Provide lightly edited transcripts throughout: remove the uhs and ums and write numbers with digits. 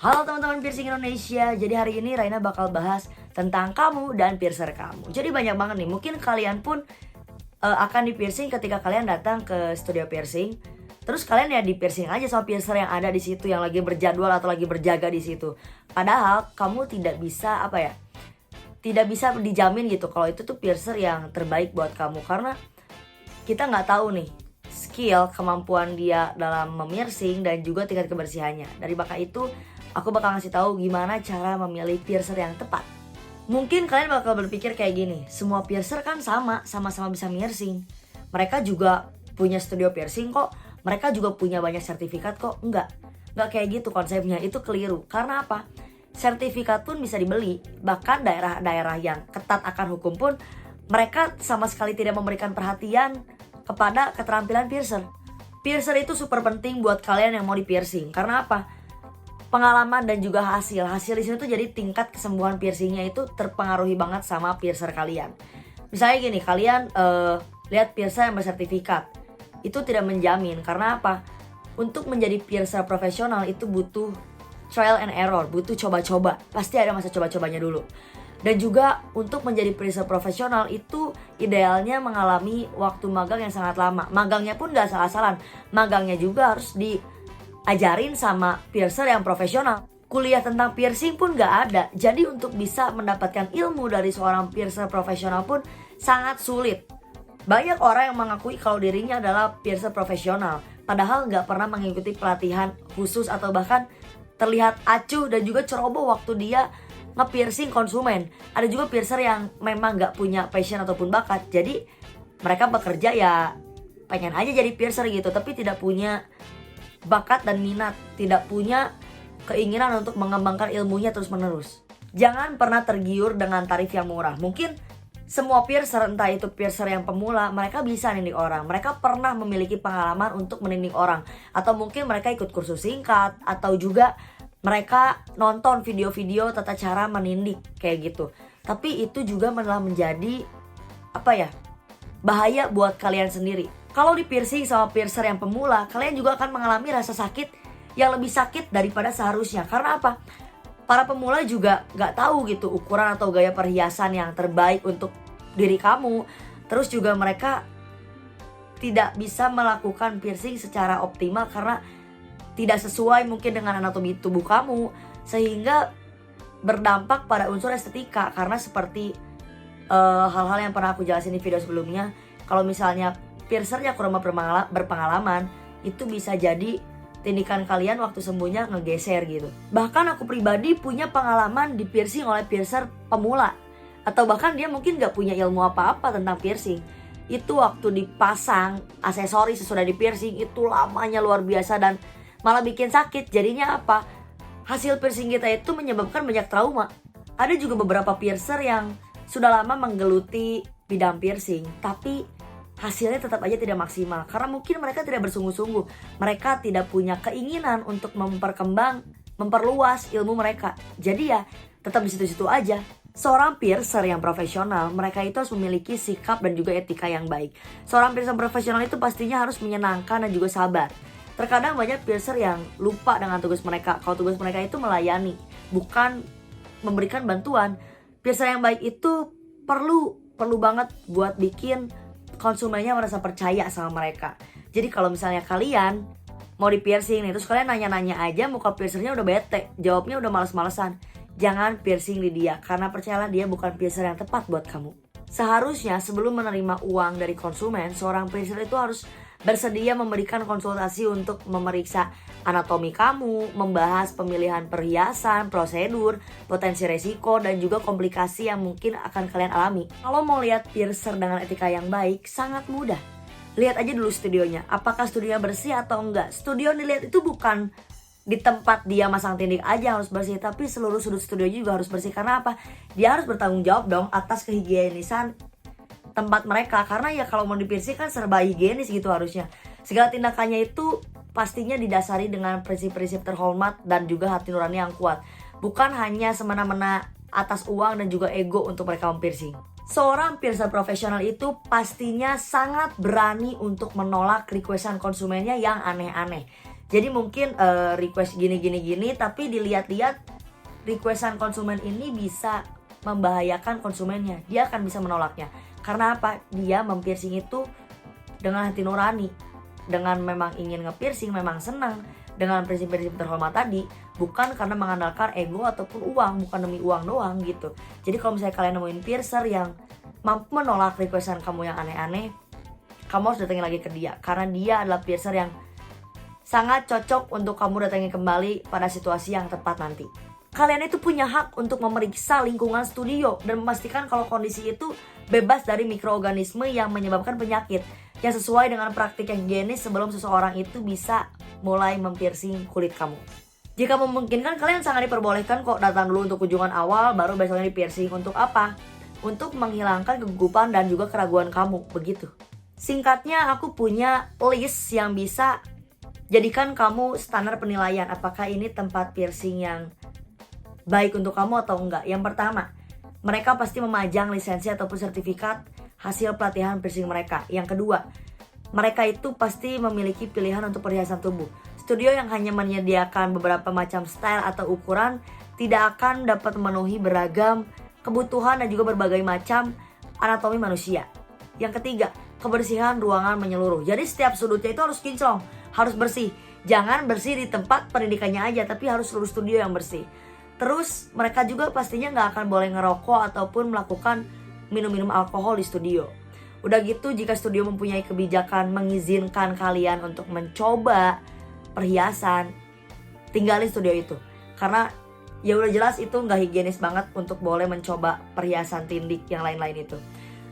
Halo teman-teman piercing Indonesia. Jadi hari ini Raina bakal bahas tentang kamu dan piercer kamu. Jadi banyak banget nih, mungkin kalian pun akan di piercing ketika kalian datang ke studio piercing. Terus kalian ya di piercing aja sama piercer yang ada di situ, yang lagi berjadwal atau lagi berjaga di situ. Padahal kamu tidak bisa tidak bisa dijamin gitu kalau itu tuh piercer yang terbaik buat kamu, karena kita nggak tahu nih skill, kemampuan dia dalam memiercing dan juga tingkat kebersihannya. Dari maka itu aku bakal ngasih tahu gimana cara memilih piercer yang tepat. Mungkin kalian bakal berpikir kayak gini, semua piercer kan sama-sama bisa piercing. Mereka juga punya studio piercing kok, mereka juga punya banyak sertifikat kok. Enggak kayak gitu konsepnya, itu keliru. Karena apa? Sertifikat pun bisa dibeli, bahkan daerah-daerah yang ketat akan hukum pun mereka sama sekali tidak memberikan perhatian kepada keterampilan piercer. Piercer itu super penting buat kalian yang mau di piercing. Karena apa? Pengalaman dan juga hasil di sini tuh jadi tingkat kesembuhan piercingnya itu terpengaruhi banget sama piercer kalian. Misalnya gini, kalian lihat piercer yang bersertifikat, itu tidak menjamin. Karena apa? Untuk menjadi piercer profesional itu butuh trial and error, butuh coba-coba. Pasti ada masa coba-cobanya dulu. Dan juga untuk menjadi piercer profesional itu idealnya mengalami waktu magang yang sangat lama. Magangnya pun gak salah-salan, magangnya juga harus diajarin sama piercer yang profesional. Kuliah tentang piercing pun gak ada. Jadi untuk bisa mendapatkan ilmu dari seorang piercer profesional pun sangat sulit. Banyak orang yang mengakui kalau dirinya adalah piercer profesional, padahal gak pernah mengikuti pelatihan khusus atau bahkan terlihat acuh dan juga ceroboh waktu dia nge-piercing konsumen. Ada juga piercer yang memang gak punya passion ataupun bakat, jadi mereka bekerja ya pengen aja jadi piercer gitu, tapi tidak punya bakat dan minat, tidak punya keinginan untuk mengembangkan ilmunya terus menerus. Jangan pernah tergiur dengan tarif yang murah. Mungkin semua piercer, entah itu piercer yang pemula, mereka bisa ninding orang, mereka pernah memiliki pengalaman untuk meninding orang, atau mungkin mereka ikut kursus singkat, atau juga mereka nonton video-video tata cara meninding kayak gitu. Tapi itu juga malah menjadi bahaya buat kalian sendiri. Kalau di piercing sama piercer yang pemula, kalian juga akan mengalami rasa sakit yang lebih sakit daripada seharusnya. Karena apa? Para pemula juga gak tahu gitu ukuran atau gaya perhiasan yang terbaik untuk diri kamu. Terus juga mereka tidak bisa melakukan piercing secara optimal karena tidak sesuai mungkin dengan anatomi tubuh kamu, sehingga berdampak pada unsur estetika. Karena seperti hal-hal yang pernah aku jelasin di video sebelumnya, kalau misalnya piercernya kurang berpengalaman, itu bisa jadi tindikan kalian waktu sembuhnya ngegeser gitu. Bahkan aku pribadi punya pengalaman di piercing oleh piercer pemula, atau bahkan dia mungkin gak punya ilmu apa-apa tentang piercing. Itu waktu dipasang aksesoris sesudah di piercing, itu lamanya luar biasa dan malah bikin sakit. Jadinya apa? Hasil piercing kita itu menyebabkan banyak trauma. Ada juga beberapa piercer yang sudah lama menggeluti bidang piercing, tapi hasilnya tetap aja tidak maksimal. Karena mungkin mereka tidak bersungguh-sungguh, mereka tidak punya keinginan untuk memperluas ilmu mereka. Jadi ya tetap di situ-situ aja. Seorang piercer yang profesional, mereka itu harus memiliki sikap dan juga etika yang baik. Seorang piercer profesional itu pastinya harus menyenangkan dan juga sabar. Terkadang banyak piercer yang lupa dengan tugas mereka. Kalau tugas mereka itu melayani, bukan memberikan bantuan. Piercer yang baik itu perlu banget buat bikin konsumennya merasa percaya sama mereka. Jadi kalau misalnya kalian mau di piercing nih, terus kalian nanya-nanya aja, muka piercernya udah bete, jawabnya udah males-malesan, jangan piercing di dia. Karena percayalah, dia bukan piercer yang tepat buat kamu. Seharusnya sebelum menerima uang dari konsumen, seorang piercer itu harus bersedia memberikan konsultasi untuk memeriksa anatomi kamu, membahas pemilihan perhiasan, prosedur, potensi resiko, dan juga komplikasi yang mungkin akan kalian alami. Kalau mau lihat piercer dengan etika yang baik, sangat mudah. Lihat aja dulu studionya, apakah studionya bersih atau enggak. Studio dilihat itu bukan di tempat dia masang tindik aja harus bersih, tapi seluruh sudut studio juga harus bersih. Karena apa? Dia harus bertanggung jawab dong atas kehigienisan tempat mereka. Karena ya kalau mau di piercing kan serba higienis gitu harusnya. Segala tindakannya itu pastinya didasari dengan prinsip-prinsip terhormat dan juga hati nurani yang kuat, bukan hanya semena-mena atas uang dan juga ego untuk mereka piercing. Seorang piercer profesional itu pastinya sangat berani untuk menolak requestan konsumennya yang aneh-aneh. Jadi mungkin request gini, tapi dilihat-lihat requestan konsumen ini bisa membahayakan konsumennya. Dia akan bisa menolaknya. Karena apa? Dia mempiercing itu dengan hati nurani, dengan memang ingin nge-piercing, memang senang dengan prinsip-prinsip terhormat tadi, bukan karena mengandalkan ego ataupun uang, bukan demi uang doang gitu. Jadi kalau misalnya kalian nemuin piercer yang mampu menolak requestan kamu yang aneh-aneh, kamu harus datangin lagi ke dia, karena dia adalah piercer yang sangat cocok untuk kamu datangi kembali pada situasi yang tepat nanti. Kalian itu punya hak untuk memeriksa lingkungan studio dan memastikan kalau kondisi itu bebas dari mikroorganisme yang menyebabkan penyakit, yang sesuai dengan praktik yang higienis sebelum seseorang itu bisa mulai mempiercing kulit kamu. Jika memungkinkan, kalian sangat diperbolehkan kok datang dulu untuk kunjungan awal, baru besoknya di piercing. Untuk apa? Untuk menghilangkan kegugupan dan juga keraguan kamu, begitu. Singkatnya, aku punya list yang bisa jadikan kamu standar penilaian apakah ini tempat piercing yang baik untuk kamu atau enggak. Yang pertama, mereka pasti memajang lisensi ataupun sertifikat hasil pelatihan piercing mereka. Yang kedua, mereka itu pasti memiliki pilihan untuk perhiasan tubuh. Studio yang hanya menyediakan beberapa macam style atau ukuran tidak akan dapat memenuhi beragam kebutuhan dan juga berbagai macam anatomi manusia. Yang ketiga, kebersihan ruangan menyeluruh. Jadi setiap sudutnya itu harus kinclong, harus bersih. Jangan bersih di tempat pendidikannya aja, tapi harus seluruh studio yang bersih. Terus mereka juga pastinya nggak akan boleh ngerokok ataupun melakukan minum-minum alkohol di studio. Udah gitu, jika studio mempunyai kebijakan mengizinkan kalian untuk mencoba perhiasan, tinggalin studio itu. Karena ya udah jelas itu nggak higienis banget untuk boleh mencoba perhiasan tindik yang lain-lain itu.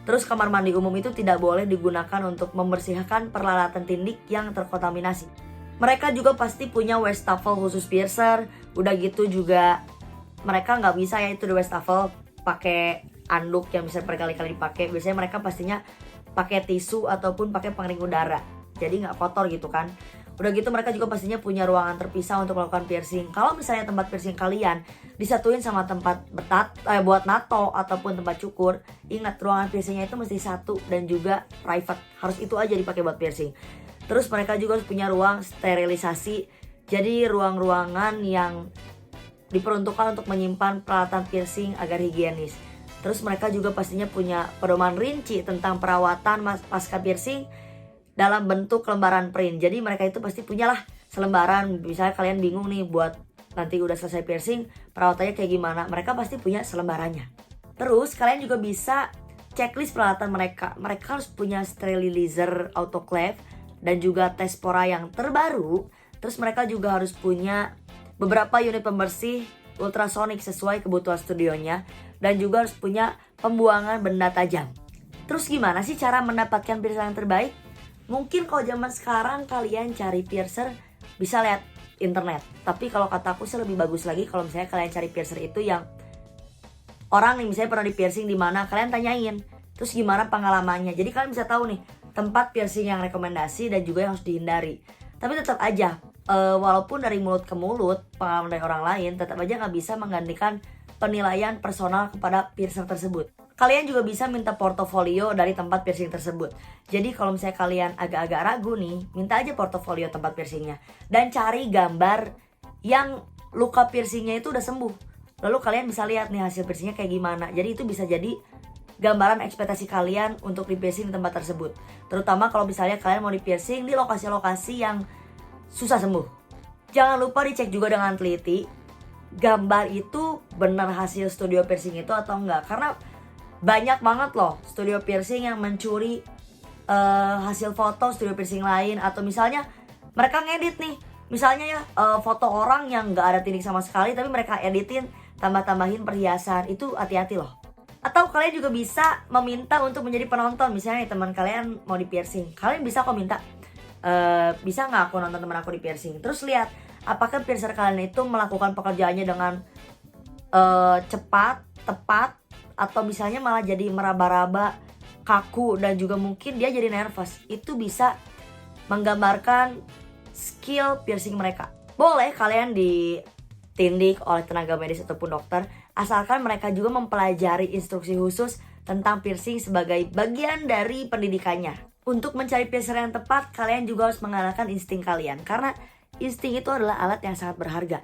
Terus kamar mandi umum itu tidak boleh digunakan untuk membersihkan peralatan tindik yang terkontaminasi. Mereka juga pasti punya wastafel khusus piercer. Udah gitu juga mereka nggak bisa ya itu di wastafel pakai anduk yang bisa berkali-kali dipakai. Biasanya mereka pastinya pakai tisu ataupun pakai pengering udara, jadi nggak kotor gitu kan. Udah gitu mereka juga pastinya punya ruangan terpisah untuk melakukan piercing. Kalau misalnya tempat piercing kalian disatuin sama tempat buat nato ataupun tempat cukur, ingat ruangan piercingnya itu mesti satu dan juga private, harus itu aja dipakai buat piercing. Terus mereka juga harus punya ruang sterilisasi, jadi ruang-ruangan yang diperuntukkan untuk menyimpan peralatan piercing agar higienis. Terus mereka juga pastinya punya pedoman rinci tentang perawatan pasca piercing dalam bentuk lembaran print. Jadi mereka itu pasti punyalah selembaran. Misalnya kalian bingung nih buat nanti udah selesai piercing perawatannya kayak gimana, mereka pasti punya selembarannya. Terus kalian juga bisa checklist peralatan mereka. Mereka harus punya sterilizer autoclave dan juga tes spora yang terbaru. Terus mereka juga harus punya beberapa unit pembersih ultrasonik sesuai kebutuhan studionya, dan juga harus punya pembuangan benda tajam. Terus gimana sih cara mendapatkan piercer yang terbaik? Mungkin kalau zaman sekarang kalian cari piercer bisa lihat internet. Tapi kalau kataku sih lebih bagus lagi kalau misalnya kalian cari piercer itu yang orang nih misalnya pernah di piercing di mana, kalian tanyain. Terus gimana pengalamannya? Jadi kalian bisa tahu nih tempat piercing yang rekomendasi dan juga yang harus dihindari. Tapi tetap aja walaupun dari mulut ke mulut pengalaman dari orang lain, tetap aja nggak bisa menggantikan penilaian personal kepada piercer tersebut. Kalian juga bisa minta portofolio dari tempat piercing tersebut. Jadi kalau misalnya kalian agak-agak ragu nih, minta aja portofolio tempat piercingnya dan cari gambar yang luka piercingnya itu udah sembuh. Lalu kalian bisa lihat nih hasil piercingnya kayak gimana. Jadi itu bisa jadi gambaran ekspektasi kalian untuk di piercing di tempat tersebut. Terutama kalau misalnya kalian mau di piercing di lokasi-lokasi yang susah sembuh. Jangan lupa dicek juga dengan teliti gambar itu benar hasil studio piercing itu atau enggak. Karena banyak banget loh studio piercing yang mencuri hasil foto studio piercing lain. Atau misalnya mereka ngedit nih, misalnya ya foto orang yang gak ada tindik sama sekali, tapi mereka editin tambah-tambahin perhiasan. Itu hati-hati loh. Atau kalian juga bisa meminta untuk menjadi penonton. Misalnya nih, teman kalian mau di piercing, kalian bisa kok minta, bisa gak aku nonton teman aku di piercing. Terus lihat apakah piercer kalian itu melakukan pekerjaannya dengan cepat, tepat, atau misalnya malah jadi meraba-raba, kaku, dan juga mungkin dia jadi nervous. Itu bisa menggambarkan skill piercing mereka. Boleh kalian ditindik oleh tenaga medis ataupun dokter, asalkan mereka juga mempelajari instruksi khusus tentang piercing sebagai bagian dari pendidikannya. Untuk mencari piercer yang tepat, kalian juga harus mengandalkan insting kalian. Karena Insting itu adalah alat yang sangat berharga.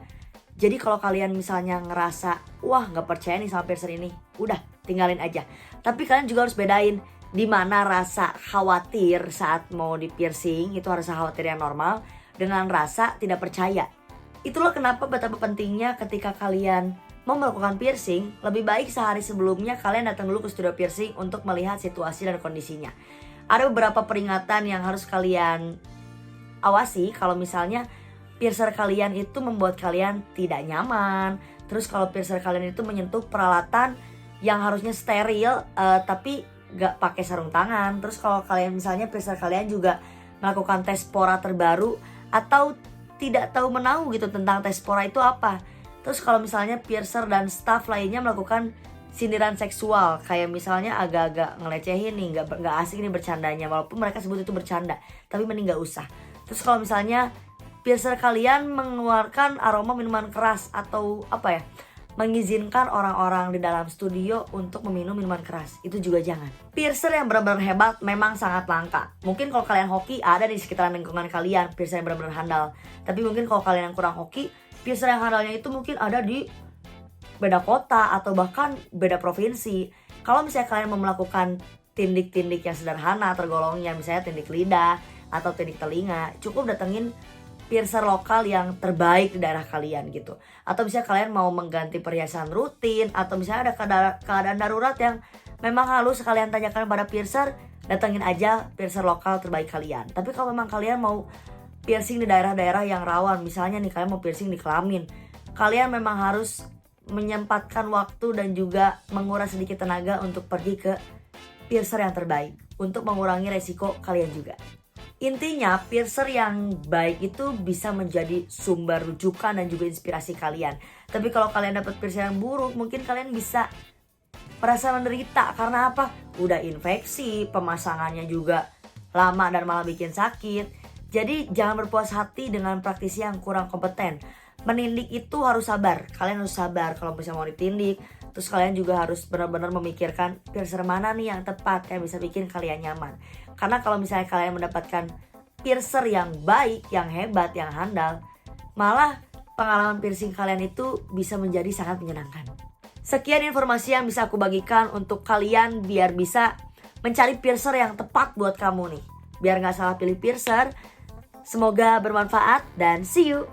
Jadi kalau kalian misalnya ngerasa, wah gak percaya nih sama piercer ini, udah tinggalin aja. Tapi kalian juga harus bedain di mana rasa khawatir saat mau di piercing, itu rasa khawatir yang normal, dengan rasa tidak percaya. Itulah kenapa betapa pentingnya ketika kalian mau melakukan piercing, lebih baik sehari sebelumnya kalian datang dulu ke studio piercing untuk melihat situasi dan kondisinya. Ada beberapa peringatan yang harus kalian awasi kalau misalnya piercer kalian itu membuat kalian tidak nyaman. Terus kalau piercer kalian itu menyentuh peralatan yang harusnya steril tapi gak pakai sarung tangan. Terus kalau kalian misalnya piercer kalian juga melakukan tes spora terbaru atau tidak tahu menahu gitu tentang tes spora itu apa. Terus kalau misalnya piercer dan staff lainnya melakukan sindiran seksual, kayak misalnya agak-agak ngelecehin nih, gak asik nih bercandanya, walaupun mereka sebut itu bercanda, tapi mending gak usah. Terus kalau misalnya piercer kalian mengeluarkan aroma minuman keras atau mengizinkan orang-orang di dalam studio untuk meminum minuman keras, itu juga jangan. Piercer yang benar-benar hebat memang sangat langka. Mungkin kalau kalian hoki ada di sekitaran lingkungan kalian piercer yang benar-benar handal. Tapi mungkin kalau kalian yang kurang hoki, piercer yang handalnya itu mungkin ada di beda kota atau bahkan beda provinsi. Kalau misalnya kalian mau melakukan tindik-tindik yang sederhana tergolongnya, misalnya tindik lidah atau tindik telinga, cukup datengin piercer lokal yang terbaik di daerah kalian gitu. Atau misalnya kalian mau mengganti perhiasan rutin, atau misalnya ada keadaan darurat yang memang halus kalian tanyakan pada piercer, datengin aja piercer lokal terbaik kalian. Tapi kalau memang kalian mau piercing di daerah-daerah yang rawan, misalnya nih kalian mau piercing di kelamin, kalian memang harus menyempatkan waktu dan juga menguras sedikit tenaga untuk pergi ke piercer yang terbaik untuk mengurangi resiko kalian juga. Intinya piercer yang baik itu bisa menjadi sumber rujukan dan juga inspirasi kalian. Tapi kalau kalian dapat piercer yang buruk, mungkin kalian bisa merasa menderita. Karena apa? Udah infeksi, pemasangannya juga lama dan malah bikin sakit. Jadi jangan berpuas hati dengan praktisi yang kurang kompeten. Menindik itu harus sabar. Kalian harus sabar kalau misalnya mau ditindik. Terus kalian juga harus benar-benar memikirkan piercer mana nih yang tepat yang bisa bikin kalian nyaman. Karena kalau misalnya kalian mendapatkan piercer yang baik, yang hebat, yang handal, malah pengalaman piercing kalian itu bisa menjadi sangat menyenangkan. Sekian informasi yang bisa aku bagikan untuk kalian biar bisa mencari piercer yang tepat buat kamu nih. Biar gak salah pilih piercer. Semoga bermanfaat dan see you!